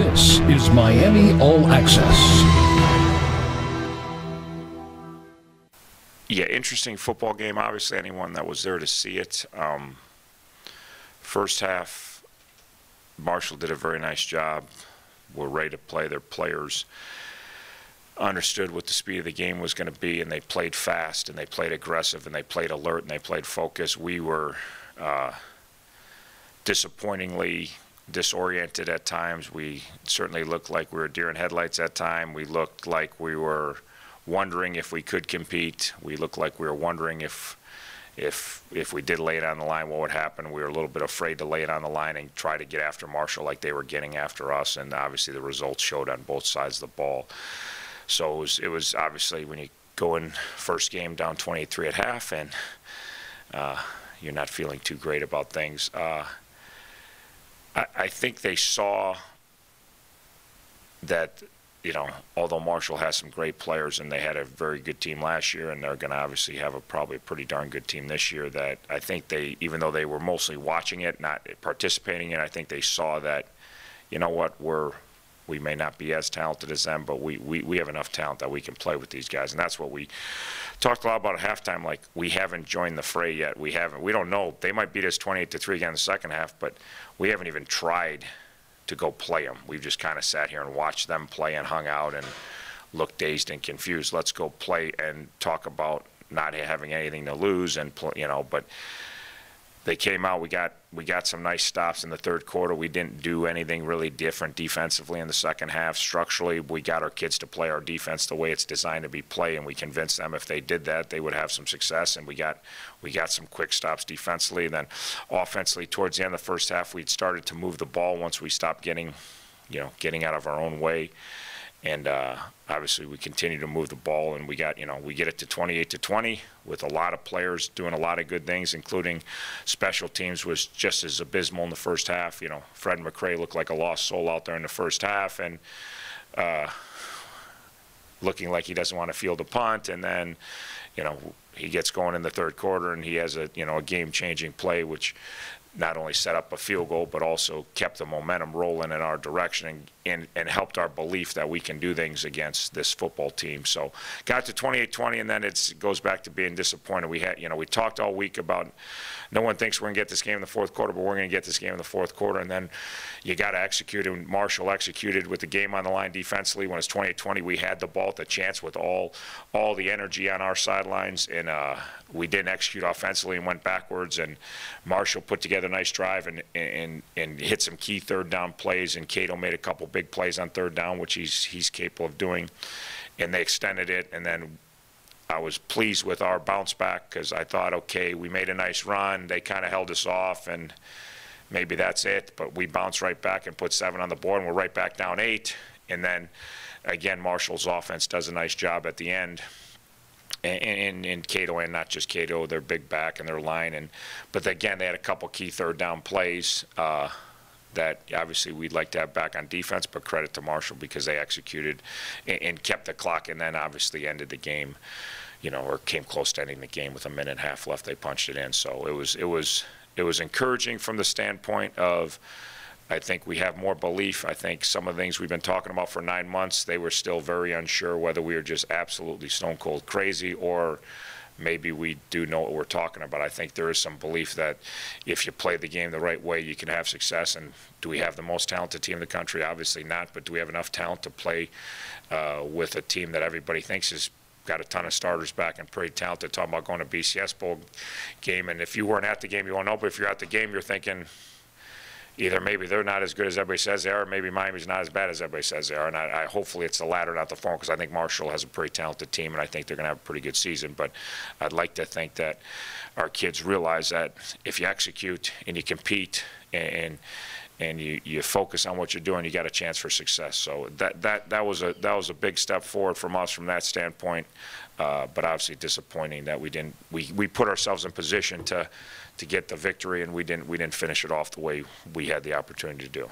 This is Miami All Access. Yeah, interesting football game. Obviously, anyone that was there to see it. First half, Marshall did a very nice job. Were ready to play. Their players understood what the speed of the game was going to be, and they played fast, and they played aggressive, and they played alert, and they played focused. We were disappointingly disoriented at times. We certainly looked like we were deer in headlights at times. We looked like we were wondering if we could compete. We looked like we were wondering if we did lay it on the line, what would happen. We were a little bit afraid to lay it on the line and try to get after Marshall like they were getting after us, and obviously the results showed on both sides of the ball. So it was obviously when you go in first game down 23 at half and you're not feeling too great about things. I think they saw that, you know, although Marshall has some great players and they had a very good team last year, and they're going to obviously have probably a pretty darn good team this year, that I think they, even though they were mostly watching it, not participating in it, I think they saw that, you know what, we may not be as talented as them, but we have enough talent that we can play with these guys. And that's what we talked a lot about at halftime. Like, we haven't joined the fray yet. We don't know. They might beat us 28-3 again in the second half, but we haven't even tried to go play them. We've just kind of sat here and watched them play and hung out and looked dazed and confused. Let's go play and talk about not having anything to lose, and you know. But they came out. We got some nice stops in the third quarter. We didn't do anything really different defensively in the second half. Structurally, we got our kids to play our defense the way it's designed to be played, and we convinced them if they did that, they would have some success. And we got some quick stops defensively. And then offensively, towards the end of the first half, we'd started to move the ball once we stopped getting out of our own way. And obviously, we continue to move the ball, and we get it to 28-20 with a lot of players doing a lot of good things, including special teams was just as abysmal in the first half. You know, Fred McRae looked like a lost soul out there in the first half, and looking like he doesn't want to field a punt. And then, you know, he gets going in the third quarter, and he has a game-changing play, which not only set up a field goal, but also kept the momentum rolling in our direction and helped our belief that we can do things against this football team. So got to 28-20, and then it goes back to being disappointed. We talked all week about no one thinks we're going to get this game in the fourth quarter, but we're going to get this game in the fourth quarter, and then you got to execute. And Marshall executed with the game on the line defensively. When it's 28-20, we had the ball at the chance with all the energy on our sidelines, and we didn't execute offensively and went backwards. And Marshall put together a nice drive and hit some key third down plays, and Cato made a couple big plays on third down, which he's capable of doing, and they extended it. And then I was pleased with our bounce back, because I thought, okay, we made a nice run. They kind of held us off, and maybe that's it. But we bounced right back and put 7 on the board, and we're right back down 8. And then, again, Marshall's offense does a nice job at the end. And Cato, and not just Cato, their big back and their line. But again, they had a couple key third down plays that obviously we'd like to have back on defense, but credit to Marshall because they executed and kept the clock, and then obviously ended the game, or came close to ending the game with a minute and a half left. They punched it in. So it was encouraging from the standpoint of, I think we have more belief. I think some of the things we've been talking about for 9 months, they were still very unsure whether we were just absolutely stone cold crazy or maybe we do know what we're talking about. I think there is some belief that if you play the game the right way, you can have success. And do we have the most talented team in the country? Obviously not, but do we have enough talent to play with a team that everybody thinks has got a ton of starters back and pretty talented? Talking about going to BCS Bowl game, and if you weren't at the game, you won't know, but if you're at the game, you're thinking, either maybe they're not as good as everybody says they are, or maybe Miami's not as bad as everybody says they are. And I hopefully it's the latter, not the former, because I think Marshall has a pretty talented team, and I think they're going to have a pretty good season. But I'd like to think that our kids realize that if you execute and you compete and you focus on what you're doing, you got a chance for success. So that was a big step forward from us from that standpoint. But obviously disappointing that we put ourselves in position to get the victory, and we didn't finish it off the way we had the opportunity to do.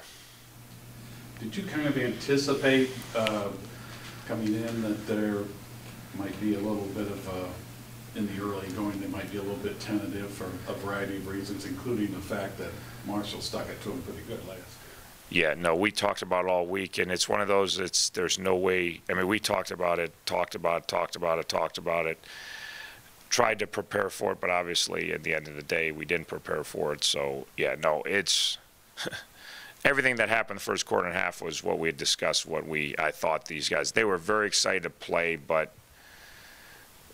Did you kind of anticipate coming in that there might be a little bit of in the early going, they might be a little bit tentative for a variety of reasons, including the fact that Marshall stuck it to him pretty good last? Yeah, no, we talked about it all week, and it's one of those, there's no way, I mean, we talked about it, tried to prepare for it, but obviously at the end of the day, we didn't prepare for it. So, yeah, no, it's everything that happened the first quarter and a half was what we had discussed, I thought these guys, they were very excited to play, but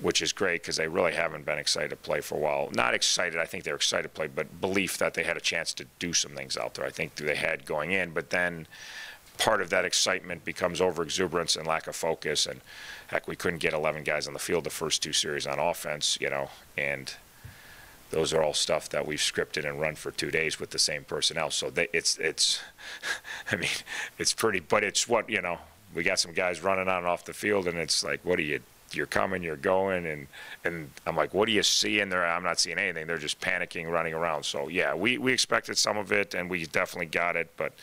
which is great because they really haven't been excited to play for a while. Not excited, I think they're excited to play, but belief that they had a chance to do some things out there. I think they had going in, but then part of that excitement becomes overexuberance and lack of focus. And heck, we couldn't get 11 guys on the field the first 2 series on offense, you know, and those are all stuff that we've scripted and run for 2 days with the same personnel. So it's I mean, it's pretty, but it's what, you know, we got some guys running on and off the field, and it's like, what do you, you're coming, you're going, and I'm like, what do you see in there? I'm not seeing anything. They're just panicking, running around. So yeah, we expected some of it, and we definitely got it, but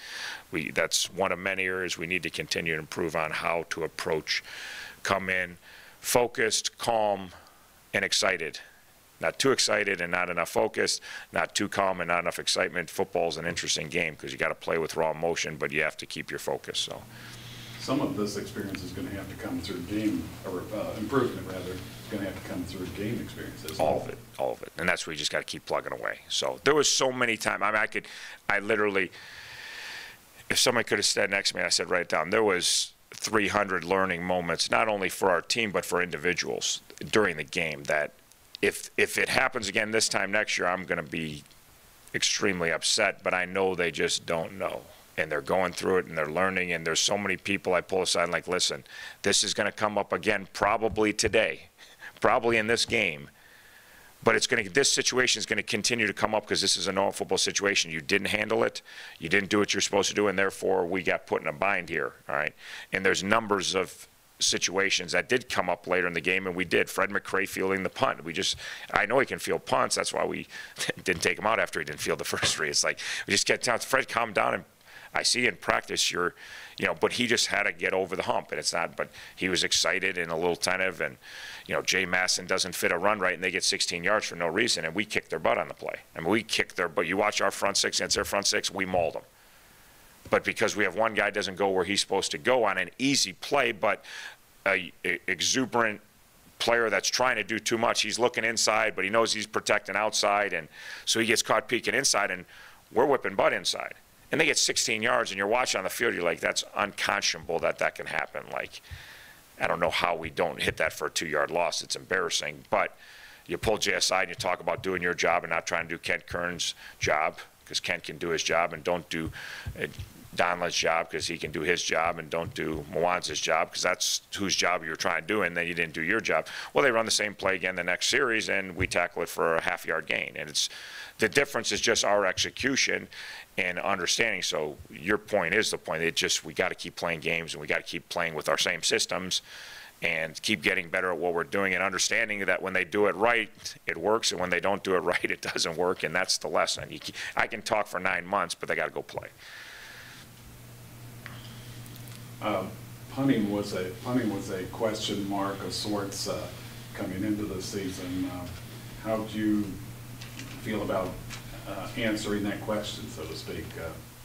that's one of many areas we need to continue to improve on, how to approach, come in focused, calm, and excited. Not too excited and not enough focused, not too calm and not enough excitement. Football's an interesting game because you got to play with raw emotion, but you have to keep your focus. So some of this experience is going to have to come through game, or improvement rather, is going to have to come through game experiences. All of it. And that's where you just got to keep plugging away. So there was so many times, I mean, I literally, if somebody could have stood next to me, I said, write it down. There was 300 learning moments, not only for our team, but for individuals during the game, that if it happens again this time next year, I'm going to be extremely upset, but I know they just don't know. And they're going through it, and they're learning, and there's so many people I pull aside and like, listen, this is going to come up again probably today, probably in this game, but this situation is going to continue to come up because this is a normal football situation. You didn't handle it, you didn't do what you're supposed to do, and therefore we got put in a bind here, all right? And there's numbers of situations that did come up later in the game, and we did. Fred McRae fielding the punt. I know he can field punts. That's why we didn't take him out after he didn't field the first 3. It's like, we just get down. Fred, calm down, and I see in practice but he just had to get over the hump, and it's not, but he was excited and a little tentative, and, Jay Masson doesn't fit a run right, and they get 16 yards for no reason, and we kicked their butt on the play. I mean, we kicked their butt. You watch our front 6 against their front 6, we mauled them. But because we have one guy doesn't go where he's supposed to go on an easy play, but a exuberant player that's trying to do too much, he's looking inside, but he knows he's protecting outside, and so he gets caught peeking inside, and we're whipping butt inside. And they get 16 yards, and you're watching on the field, you're like, that's unconscionable that can happen. Like, I don't know how we don't hit that for a 2-yard loss. It's embarrassing. But you pull Jay aside and you talk about doing your job and not trying to do Kent Kern's job, because Kent can do his job, and don't do Donald's job because he can do his job, and don't do Mwanza's job because that's whose job you're trying to do, and then you didn't do your job. Well, they run the same play again the next series, and we tackle it for a half-yard gain. And the difference is just our execution and understanding. So your point is the point. We got to keep playing games, and we got to keep playing with our same systems and keep getting better at what we're doing, and understanding that when they do it right, it works, and when they don't do it right, it doesn't work, and that's the lesson. I can talk for 9 months, but they got to go play. Punting was a question mark of sorts coming into the season. How did you feel about answering that question, so to speak?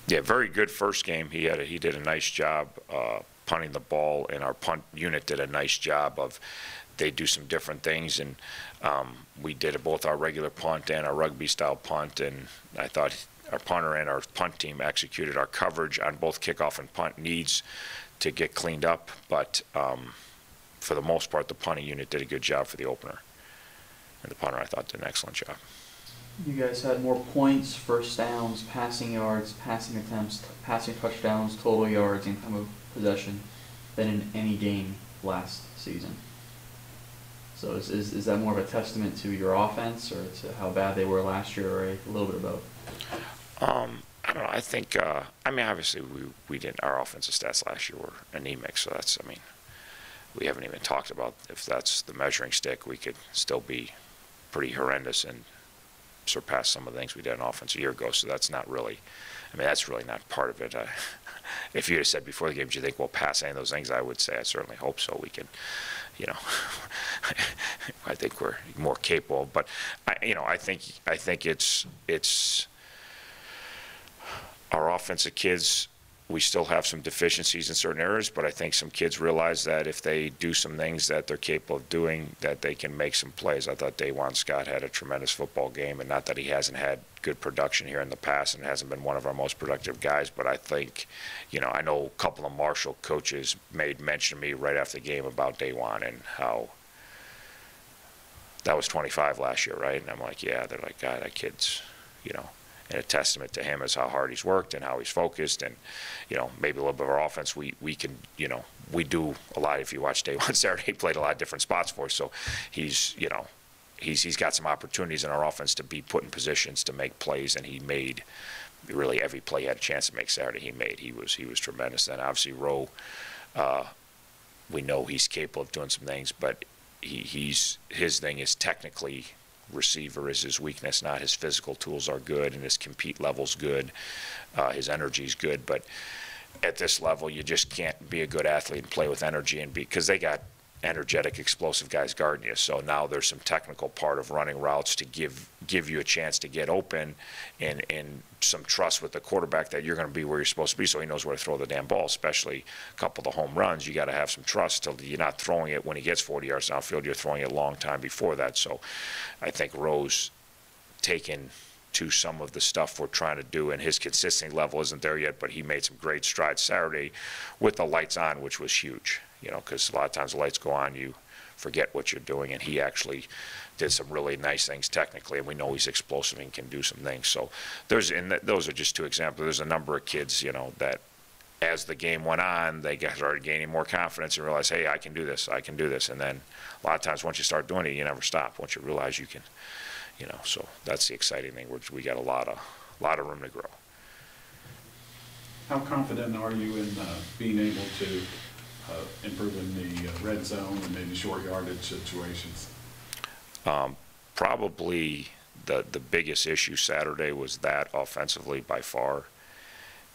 Yeah, very good first game. He did a nice job punting the ball, and our punt unit did a nice job of. They do some different things, and we did both our regular punt and our rugby style punt, and I thought our punter and our punt team executed. Our coverage on both kickoff and punt needs to get cleaned up, but for the most part, the punting unit did a good job for the opener, and the punter, I thought, did an excellent job. You guys had more points, first downs, passing yards, passing attempts, passing touchdowns, total yards, and time of possession than in any game last season. So is that more of a testament to your offense, or to how bad they were last year, or a little bit of both? I don't know. I think, obviously we didn't, our offensive stats last year were anemic, so we haven't even talked about if that's the measuring stick. We could still be pretty horrendous and surpass some of the things we did on offense a year ago, so that's not really, that's really not part of it. If you had said before the game, do you think we'll pass any of those things, I would say I certainly hope so. We can, I think we're more capable, but I think it's our offensive kids we still have some deficiencies in certain areas, but I think some kids realize that if they do some things that they're capable of doing, that they can make some plays. I thought Dajuan Scott had a tremendous football game, and not that he hasn't had good production here in the past and hasn't been one of our most productive guys, but I think, I know a couple of Marshall coaches made mention to me right after the game about Dajuan and how that was 25 last year, right? And I'm like, yeah, they're like, God, that kid's, and a testament to him is how hard he's worked and how he's focused, and maybe a little bit of our offense we can we do a lot. If you watch Dajuan Saturday, he played a lot of different spots for us, so he's he's got some opportunities in our offense to be put in positions to make plays, and he made really every play he had a chance to make Saturday. He made. He was tremendous. And obviously Rowe, we know he's capable of doing some things, but his thing is technically. Receiver is his weakness, not his physical tools are good, and his compete level's good, his energy's good, but at this level you just can't be a good athlete and play with energy, and because they got energetic, explosive guys guarding you. So now there's some technical part of running routes to give you a chance to get open, and some trust with the quarterback that you're going to be where you're supposed to be, so he knows where to throw the damn ball. Especially a couple of the home runs, you got to have some trust till you're not throwing it when he gets 40 yards downfield. You're throwing it a long time before that. So I think Rowe's taken to some of the stuff we're trying to do, and his consistency level isn't there yet, but he made some great strides Saturday with the lights on, which was huge. Because a lot of times the lights go on, you forget what you're doing, and he actually did some really nice things technically, and we know he's explosive and can do some things. So those are just two examples. There's a number of kids, that as the game went on, they started gaining more confidence and realized, hey, I can do this, and then a lot of times once you start doing it, you never stop. Once you realize you can, so that's the exciting thing. We got a lot of room to grow. How confident are you in being able to improve in the red zone and maybe short yardage situations? Probably the biggest issue Saturday was that offensively by far,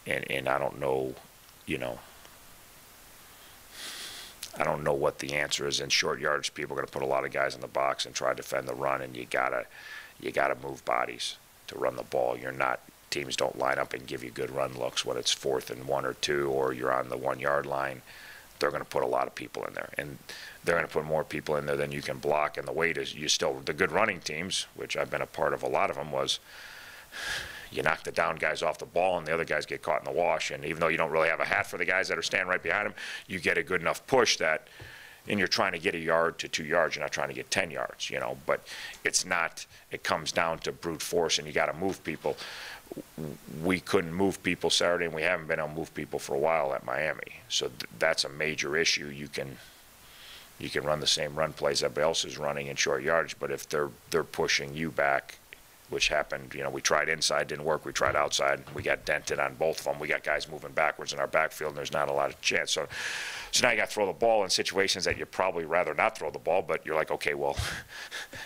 and I don't know, I don't know what the answer is. In short yardage, people are going to put a lot of guys in the box and try to defend the run, and you gotta move bodies to run the ball. Teams don't line up and give you good run looks when it's 4th and 1 or 2, or you're on the 1 yard line. They're going to put a lot of people in there, and they're going to put more people in there than you can block. And the way is the good running teams, which I've been a part of a lot of them, was you knock the down guys off the ball and the other guys get caught in the wash. And even though you don't really have a hat for the guys that are standing right behind them, you get a good enough push that, and you're trying to get 1 yard to 2 yards. You're not trying to get 10 yards, but it's not, it comes down to brute force, and you got to move people. We couldn't move people Saturday, and we haven't been able to move people for a while at Miami. So that's a major issue. You can run the same run plays everybody else is running in short yardage, but if they're pushing you back, which happened, we tried inside, didn't work. We tried outside, we got dented on both of them. We got guys moving backwards in our backfield, and there's not a lot of chance. So now you got to throw the ball in situations that you'd probably rather not throw the ball, but you're like, okay, well,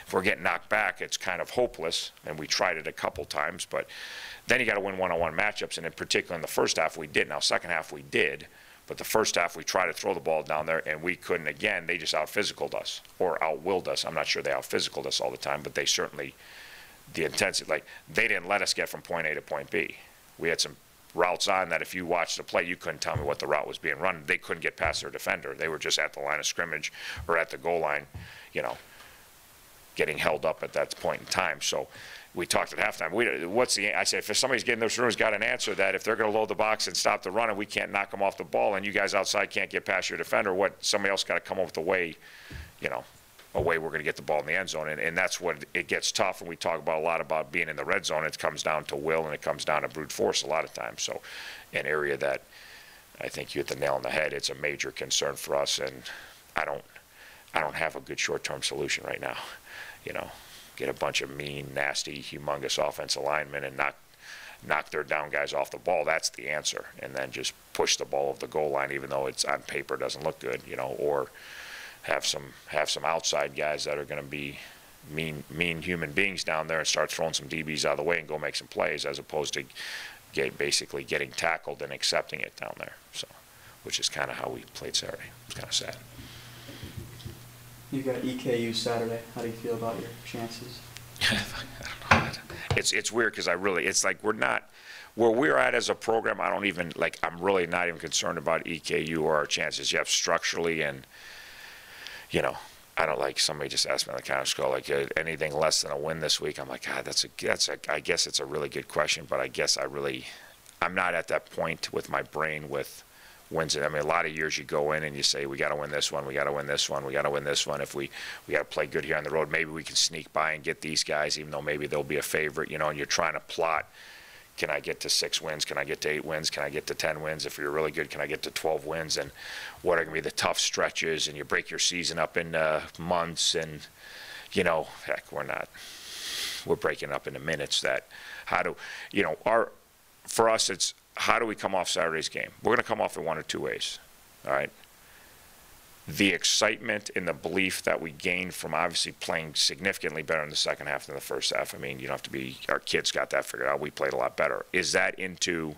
if we're getting knocked back, it's kind of hopeless, and we tried it a couple times, but then you got to win one-on-one matchups, and in particular in the first half we did. Now, second half we did, but the first half we tried to throw the ball down there, and we couldn't. Again, they just out-physicaled us or out-willed us. I'm not sure they out-physicaled us all the time, but they certainly, the intensity, they didn't let us get from point A to point B. We had some routes on that if you watched the play, you couldn't tell me what the route was being run. They couldn't get past their defender. They were just at the line of scrimmage or at the goal line, getting held up at that point in time. So we talked at halftime. I said, if somebody's getting this room has got an answer that if they're going to load the box and stop the run and we can't knock them off the ball and you guys outside can't get past your defender, somebody else got to come up with a way, a way we're going to get the ball in the end zone. And that's what it gets tough. And we talk a lot about being in the red zone. It comes down to will, and it comes down to brute force a lot of times. So an area that I think you hit the nail on the head. It's a major concern for us, and I don't have a good short-term solution right now. Get a bunch of mean, nasty, humongous offensive linemen and knock their down guys off the ball. That's the answer. And then just push the ball over the goal line, even though it's on paper doesn't look good, or have some outside guys that are going to be mean human beings down there and start throwing some DBs out of the way and go make some plays, as opposed to basically getting tackled and accepting it down there. So, which is kind of how we played Saturday. It's kind of sad. You got EKU Saturday. How do you feel about your chances? I don't know. It's weird because it's like where we're at as a program, I don't even, like, I'm really not even concerned about EKU or our chances. You have structurally and, you know, I don't like, somebody just asked me on the conference call, like, anything less than a win this week. I'm like, God, I guess it's a really good question, but I guess I'm not at that point with my brain with wins. I mean, a lot of years you go in and you say, we got to win this one, we got to win this one, we got to win this one. If we got to play good here on the road, maybe we can sneak by and get these guys, even though maybe they'll be a favorite, you know, and you're trying to plot, can I get to 6 wins? Can I get to 8 wins? Can I get to 10 wins? If you're really good, can I get to 12 wins? And what are going to be the tough stretches? And you break your season up into months, and, you know, heck, we're breaking up into minutes. That, how do, you know, for us, it's, how do we come off Saturday's game? We're going to come off in one or two ways, all right? The excitement and the belief that we gained from obviously playing significantly better in the second half than the first half. I mean, you don't have to be, our kids got that figured out. We played a lot better. Is that into,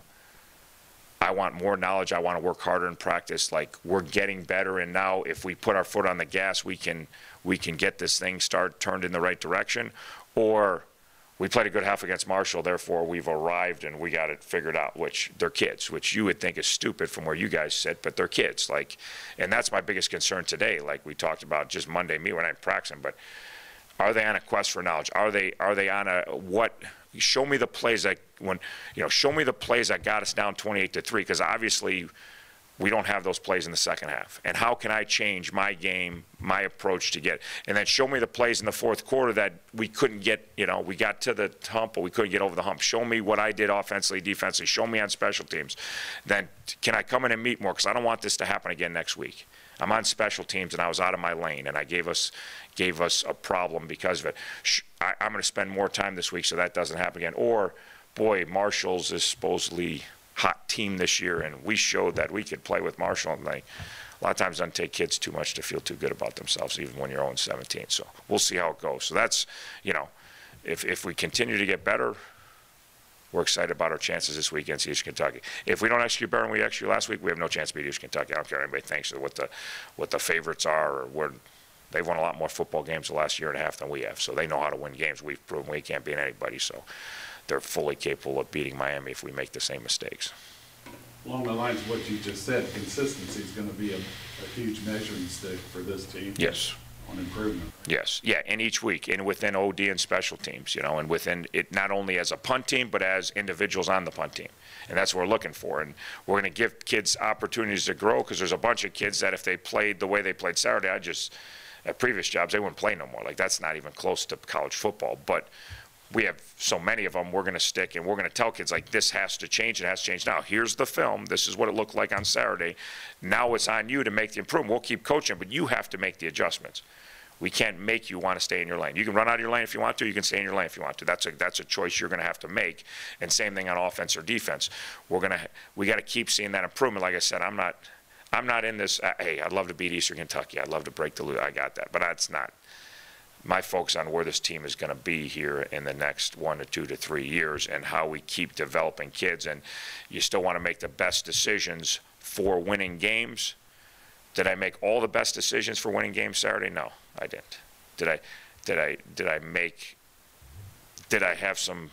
I want more knowledge, I want to work harder in practice, like we're getting better, and now if we put our foot on the gas, we can get this thing turned in the right direction? Or we played a good half against Marshall, therefore we've arrived and we got it figured out, which they're kids, which you would think is stupid from where you guys sit, but they're kids. Like, and that's my biggest concern today. Like we talked about just Monday, when I'm practicing, but are they on a quest for knowledge? Are they on a, what, show me the plays that, when, you know, show me the plays that got us down 28-3, because obviously we don't have those plays in the second half. And how can I change my game, my approach to get, and then show me the plays in the fourth quarter that we couldn't get, you know, we got to the hump, but we couldn't get over the hump. Show me what I did offensively, defensively. Show me on special teams. Then can I come in and meet more? Because I don't want this to happen again next week. I'm on special teams and I was out of my lane, and I gave us a problem because of it. I'm going to spend more time this week so that doesn't happen again. Or, boy, Marshall's is supposedly hot team this year, and we showed that we could play with Marshall, and like, a lot of times it doesn't take kids too much to feel too good about themselves, even when you're 0-17. So we'll see how it goes. So that's, you know, if we continue to get better, we're excited about our chances this week against Eastern Kentucky. If we don't execute better than we executed last week, we have no chance to beat Eastern Kentucky. I don't care what anybody thinks, or what the favorites are, or they've won a lot more football games the last year and a half than we have, so they know how to win games. We've proven we can't beat anybody, so they're fully capable of beating Miami if we make the same mistakes. Along the lines of what you just said, consistency is going to be a huge measuring stick for this team. Yes. On improvement. Yes, yeah, and each week, and within OD and special teams, you know, and within it, not only as a punt team, but as individuals on the punt team. And that's what we're looking for. And we're going to give kids opportunities to grow, because there's a bunch of kids that if they played the way they played Saturday, at previous jobs, they wouldn't play no more. Like, that's not even close to college football. But we have so many of them, we're going to stick, and we're going to tell kids, like, this has to change, it has to change now. Here's the film, this is what it looked like on Saturday. Now it's on you to make the improvement. We'll keep coaching, but you have to make the adjustments. We can't make you want to stay in your lane. You can run out of your lane if you want to, you can stay in your lane if you want to. That's a choice you're going to have to make. And same thing on offense or defense. We got to keep seeing that improvement. Like I said, I'm not in this, hey, I'd love to beat Eastern Kentucky, I'd love to break the loop, I got that, but that's not my focus on where this team is going to be here in the next 1 to 2 to 3 years, and how we keep developing kids. And you still want to make the best decisions for winning games. Did I make all the best decisions for winning games Saturday? No, I didn't. Did I have some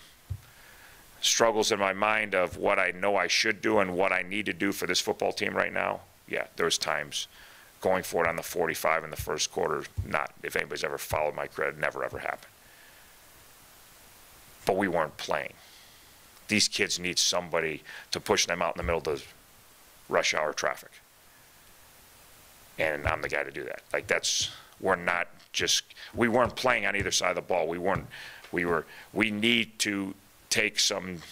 struggles in my mind of what I know I should do and what I need to do for this football team right now? Yeah, there's times. Going for it on the 45 in the first quarter, not, if anybody's ever followed my credit, never ever happened. But we weren't playing. These kids need somebody to push them out in the middle of the rush hour traffic. And I'm the guy to do that. Like, we weren't playing on either side of the ball. We need to take some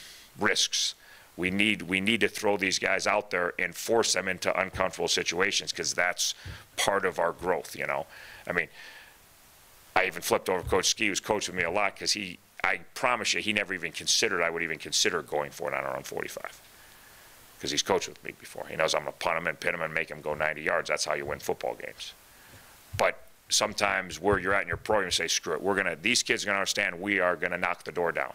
risks. We need to throw these guys out there and force them into uncomfortable situations, because that's part of our growth, you know. I mean, I even flipped over Coach Ski, who's coached with me a lot, because I promise you, he never even considered I would even consider going for it on our own 45. Because he's coached with me before. He knows I'm going to punt him and pin him and make him go 90 yards. That's how you win football games. But sometimes where you're at in your program, you say, screw it. These kids are going to understand we are going to knock the door down.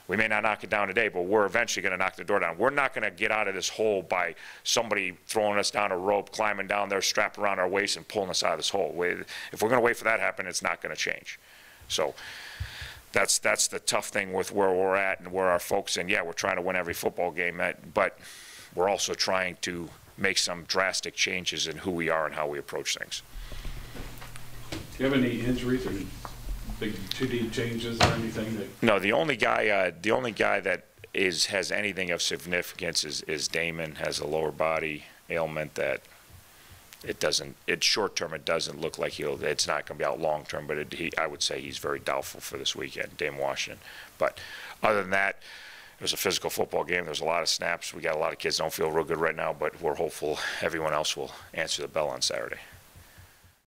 We may not knock it down today, but we're eventually going to knock the door down. We're not going to get out of this hole by somebody throwing us down a rope, climbing down there, strapped around our waist, and pulling us out of this hole. If we're going to wait for that to happen, it's not going to change. So that's the tough thing with where we're at and where our folks, and yeah, we're trying to win every football game, but we're also trying to make some drastic changes in who we are and how we approach things. Do you have any injuries or big 2D changes or anything that? No, the only guy that has anything of significance is Damon. Has a lower body ailment that it's short term. It doesn't look like it's not going to be out long term, but I would say he's very doubtful for this weekend, Damon Washington. But other than that, it was a physical football game. There's a lot of snaps. We got a lot of kids don't feel real good right now, but we're hopeful everyone else will answer the bell on Saturday.